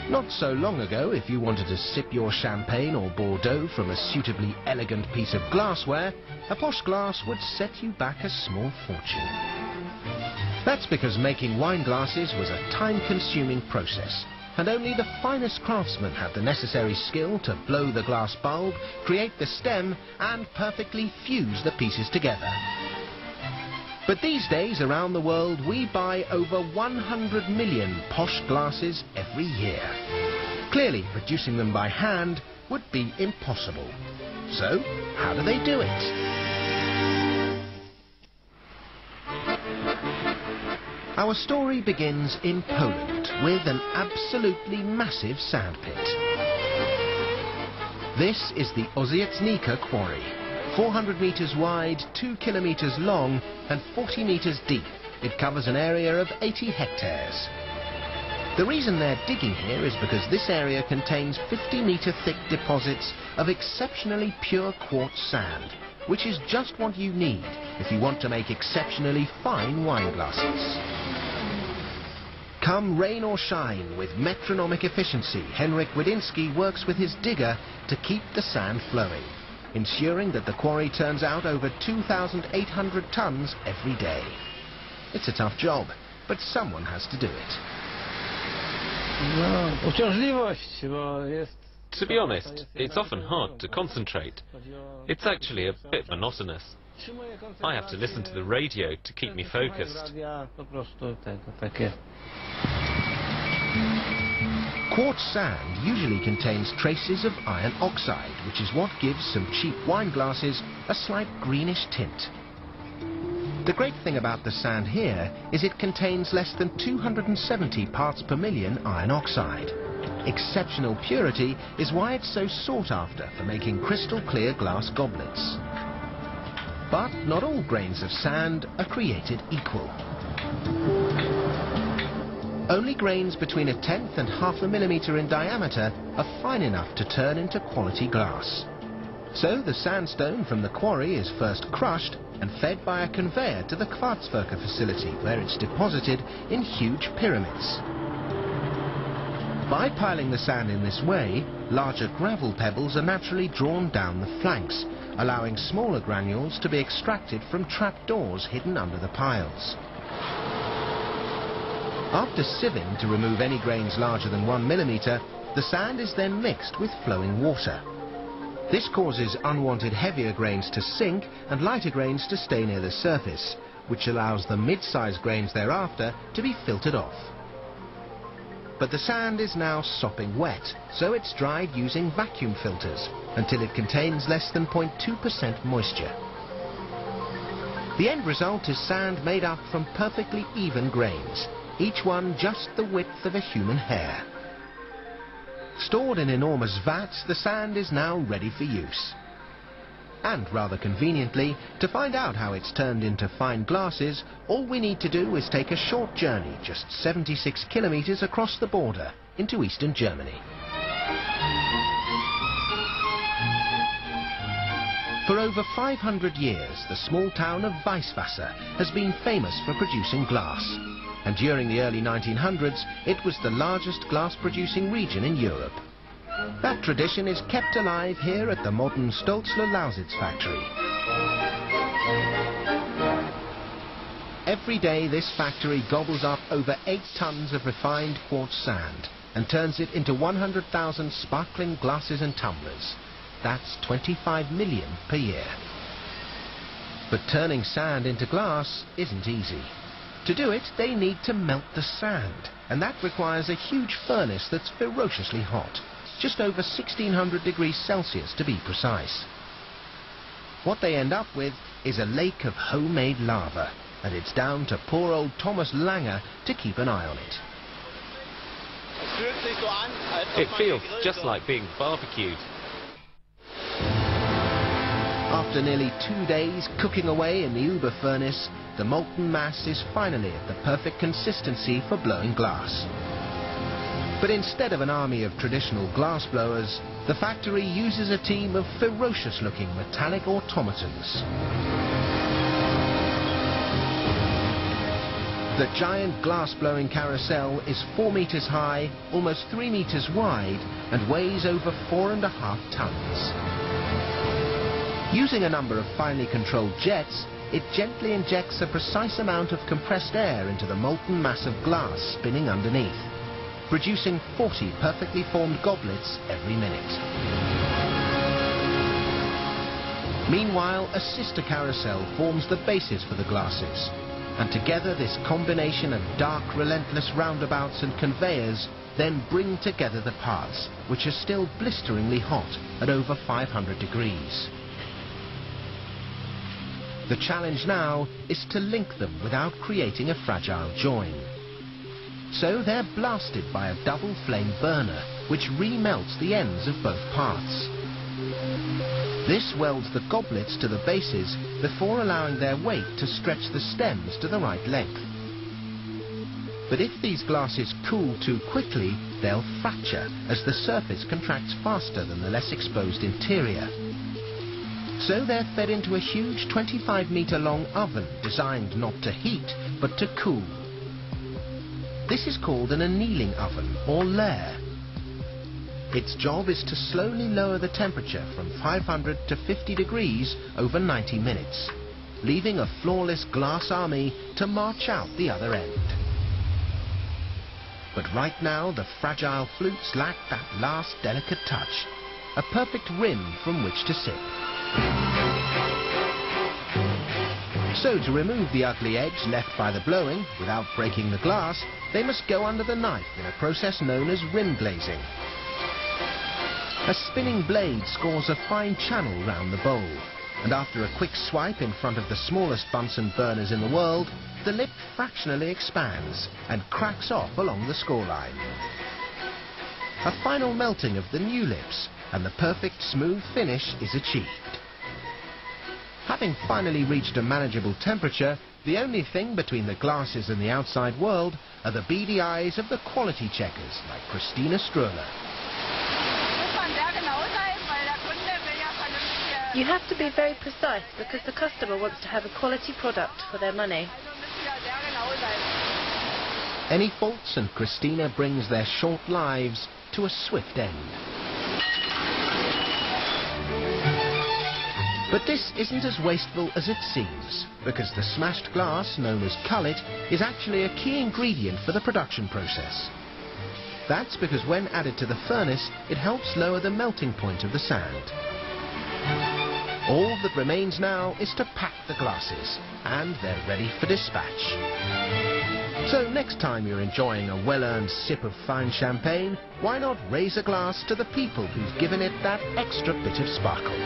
Not so long ago, if you wanted to sip your champagne or Bordeaux from a suitably elegant piece of glassware, a posh glass would set you back a small fortune. That's because making wine glasses was a time-consuming process, and only the finest craftsmen had the necessary skill to blow the glass bulb, create the stem, and perfectly fuse the pieces together. But these days, around the world, we buy over 100 million posh glasses every year. Clearly, producing them by hand would be impossible. So, how do they do it? Our story begins in Poland with an absolutely massive sandpit. This is the Osiecznica quarry. 400 meters wide, 2 kilometers long, and 40 meters deep. It covers an area of 80 hectares. The reason they're digging here is because this area contains 50-meter thick deposits of exceptionally pure quartz sand, which is just what you need if you want to make exceptionally fine wine glasses. Come rain or shine, with metronomic efficiency, Henryk Wydinski works with his digger to keep the sand flowing, ensuring that the quarry turns out over 2,800 tons every day. It's a tough job, but someone has to do it. To be honest, it's often hard to concentrate. It's actually a bit monotonous. I have to listen to the radio to keep me focused. Quartz sand usually contains traces of iron oxide, which is what gives some cheap wine glasses a slight greenish tint. The great thing about the sand here is it contains less than 270 parts per million iron oxide. Exceptional purity is why it's so sought after for making crystal clear glass goblets. But not all grains of sand are created equal. Only grains between 1/10 and 1/2 millimeter in diameter are fine enough to turn into quality glass. So the sandstone from the quarry is first crushed and fed by a conveyor to the Quarzwerke facility, where it's deposited in huge pyramids. By piling the sand in this way, larger gravel pebbles are naturally drawn down the flanks, allowing smaller granules to be extracted from trapdoors hidden under the piles. After sieving to remove any grains larger than 1 millimeter, the sand is then mixed with flowing water. This causes unwanted heavier grains to sink and lighter grains to stay near the surface, which allows the mid-sized grains thereafter to be filtered off. But the sand is now sopping wet, so it's dried using vacuum filters until it contains less than 0.2% moisture. The end result is sand made up from perfectly even grains, each one just the width of a human hair. Stored in enormous vats, the sand is now ready for use. And rather conveniently, to find out how it's turned into fine glasses, all we need to do is take a short journey, just 76 kilometers across the border, into eastern Germany. For over 500 years, the small town of Weißwasser has been famous for producing glass. And during the early 1900s, it was the largest glass-producing region in Europe. That tradition is kept alive here at the modern Stolzler-Lausitz factory. Every day, this factory gobbles up over 8 tons of refined quartz sand and turns it into 100,000 sparkling glasses and tumblers. That's 25 million per year. But turning sand into glass isn't easy. To do it, they need to melt the sand, and that requires a huge furnace that's ferociously hot, just over 1600 degrees Celsius to be precise. What they end up with is a lake of homemade lava, and it's down to poor old Thomas Langer to keep an eye on it. It feels just like being barbecued. After nearly 2 days cooking away in the Uber furnace, the molten mass is finally at the perfect consistency for blowing glass. But instead of an army of traditional glass blowers, the factory uses a team of ferocious-looking metallic automatons. The giant glass-blowing carousel is 4 meters high, almost 3 meters wide, and weighs over 4.5 tons. Using a number of finely controlled jets, it gently injects a precise amount of compressed air into the molten mass of glass spinning underneath, producing 40 perfectly formed goblets every minute. Meanwhile, a sister carousel forms the bases for the glasses, and together this combination of dark, relentless roundabouts and conveyors then bring together the parts, which are still blisteringly hot at over 500 degrees. The challenge now is to link them without creating a fragile join. So they're blasted by a double flame burner, which remelts the ends of both parts. This welds the goblets to the bases before allowing their weight to stretch the stems to the right length. But if these glasses cool too quickly, they'll fracture as the surface contracts faster than the less exposed interior. So they're fed into a huge 25-meter-long oven designed not to heat, but to cool. This is called an annealing oven, or lair. Its job is to slowly lower the temperature from 500 to 50 degrees over 90 minutes, leaving a flawless glass army to march out the other end. But right now, the fragile flutes lack that last delicate touch, a perfect rim from which to sip. So to remove the ugly edge left by the blowing, without breaking the glass, they must go under the knife in a process known as rim glazing. A spinning blade scores a fine channel round the bowl, and after a quick swipe in front of the smallest Bunsen burners in the world, the lip fractionally expands and cracks off along the scoreline. A final melting of the new lips, and the perfect smooth finish is achieved. Having finally reached a manageable temperature, the only thing between the glasses and the outside world are the beady eyes of the quality checkers like Christina Stroehler. You have to be very precise because the customer wants to have a quality product for their money. Any faults and Christina brings their short lives to a swift end. But this isn't as wasteful as it seems, because the smashed glass, known as cullet, is actually a key ingredient for the production process. That's because when added to the furnace, it helps lower the melting point of the sand. All that remains now is to pack the glasses, and they're ready for dispatch. So next time you're enjoying a well-earned sip of fine champagne, why not raise a glass to the people who've given it that extra bit of sparkle?